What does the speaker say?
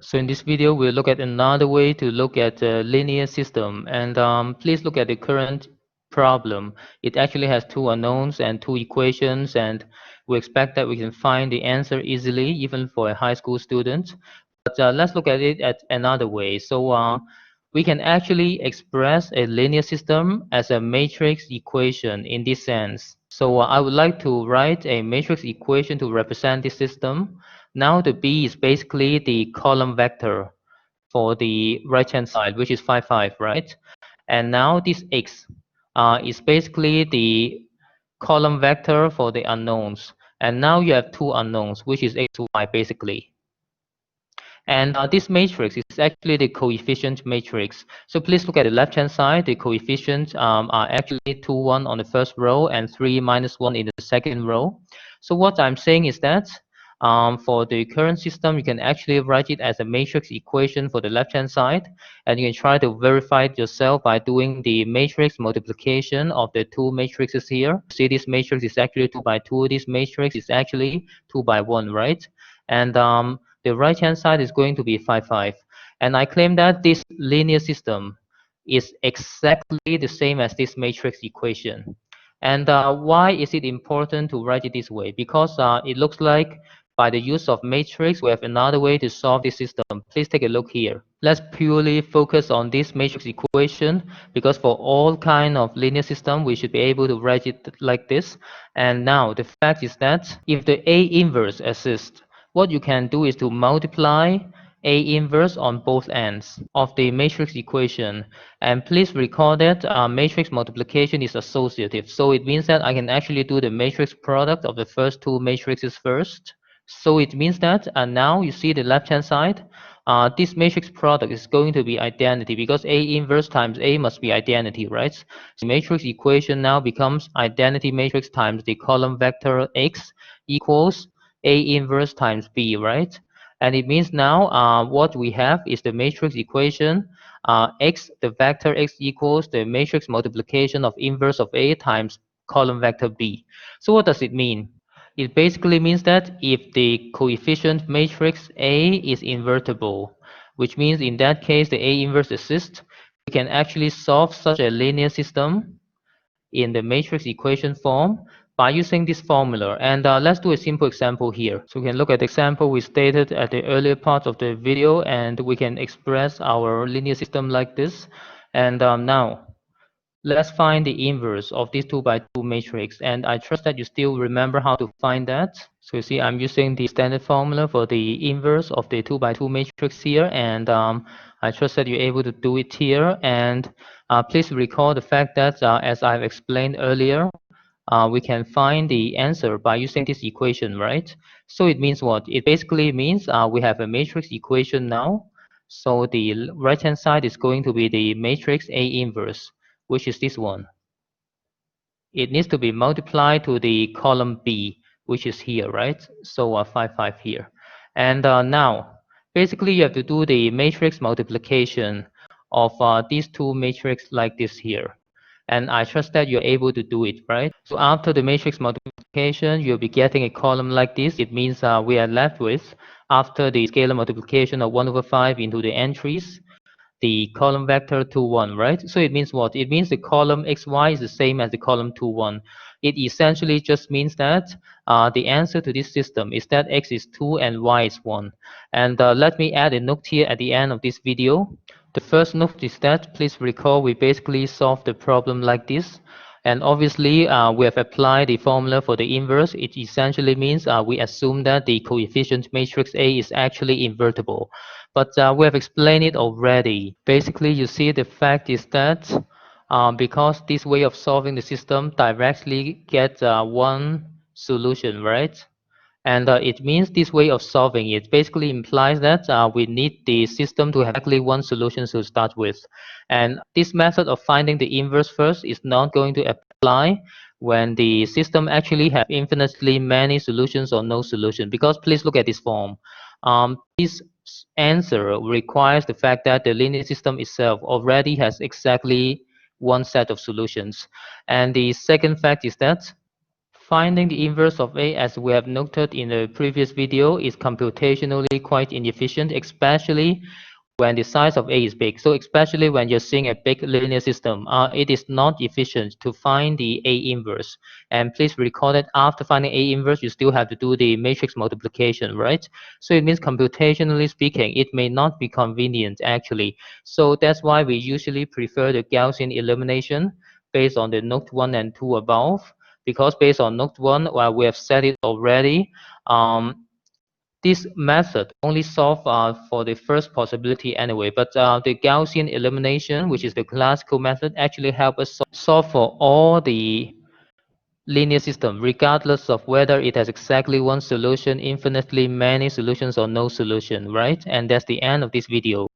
So in this video, we'll look at another way to look at a linear system. And please look at the current problem. It actually has two unknowns and two equations, and we expect that we can find the answer easily, even for a high school student. But let's look at it at another way. So we can actually express a linear system as a matrix equation in this sense. So I would like to write a matrix equation to represent this system. Now the B is basically the column vector for the right hand side, which is 5, 5, right? And now this X is basically the column vector for the unknowns. And now you have two unknowns, which is X, Y basically. And this matrix is actually the coefficient matrix. So please look at the left-hand side. The coefficients are actually 2, 1 on the first row and 3, minus 1 in the second row. So what I'm saying is that for the current system, you can actually write it as a matrix equation for the left-hand side. And you can try to verify it yourself by doing the matrix multiplication of the two matrices here. See, this matrix is actually 2 by 2. This matrix is actually 2 by 1, right? And the right hand side is going to be 5, 5. And I claim that this linear system is exactly the same as this matrix equation. And why is it important to write it this way? Because it looks like by the use of matrix, we have another way to solve this system. Please take a look here. Let's purely focus on this matrix equation, because for all kind of linear system, we should be able to write it like this. And now the fact is that if the A inverse exists, what you can do is to multiply A inverse on both ends of the matrix equation. And please recall that matrix multiplication is associative. So it means that I can actually do the matrix product of the first two matrices first. So it means that now you see the left-hand side. This matrix product is going to be identity, because A inverse times A must be identity, right? So the matrix equation now becomes identity matrix times the column vector X equals A inverse times B, right? And it means now what we have is the matrix equation X, the vector X equals the matrix multiplication of inverse of A times column vector B. So what does it mean? It basically means that if the coefficient matrix A is invertible, which means in that case the A inverse exists, we can actually solve such a linear system in the matrix equation form by using this formula. And let's do a simple example here. So we can look at the example we stated at the earlier part of the video, and we can express our linear system like this. And now let's find the inverse of this 2 by 2 matrix, and I trust that you still remember how to find that. So you see I'm using the standard formula for the inverse of the 2 by 2 matrix here, and I trust that you're able to do it here. And please recall the fact that as I've explained earlier, we can find the answer by using this equation, right? So it means what? It basically means we have a matrix equation now. So the right hand side is going to be the matrix A inverse, which is this one. It needs to be multiplied to the column B, which is here, right? So 5, 5 here. And now, basically you have to do the matrix multiplication of these two matrices like this here. And I trust that you're able to do it, right? So after the matrix multiplication, you'll be getting a column like this. It means we are left with, after the scalar multiplication of 1 over 5 into the entries, the column vector 2, 1, right? So it means what? It means the column xy is the same as the column 2, 1. It essentially just means that the answer to this system is that x is 2 and y is 1. And let me add a note here at the end of this video. The first note is that please recall we basically solved the problem like this. And obviously, we have applied the formula for the inverse. It essentially means we assume that the coefficient matrix A is actually invertible. But we have explained it already. Basically, you see the fact is that because this way of solving the system directly gets one solution, right? And it means this way of solving it basically implies that we need the system to have exactly one solution to start with. And this method of finding the inverse first is not going to apply when the system actually have infinitely many solutions or no solution. Because please look at this form. This answer requires the fact that the linear system itself already has exactly one set of solutions. And the second fact is that Finding the inverse of A, as we have noted in the previous video, is computationally quite inefficient, especially when the size of A is big. So especially when you're seeing a big linear system, it is not efficient to find the A inverse. And please recall that after finding A inverse, you still have to do the matrix multiplication, right? So it means computationally speaking, it may not be convenient actually. So that's why we usually prefer the Gaussian elimination based on the note 1 and 2 above, because based on note 1, well, we have said it already, this method only solve for the first possibility anyway, but the Gaussian elimination, which is the classical method, actually help us solve for all the linear system, regardless of whether it has exactly one solution, infinitely many solutions, or no solution, right? And that's the end of this video.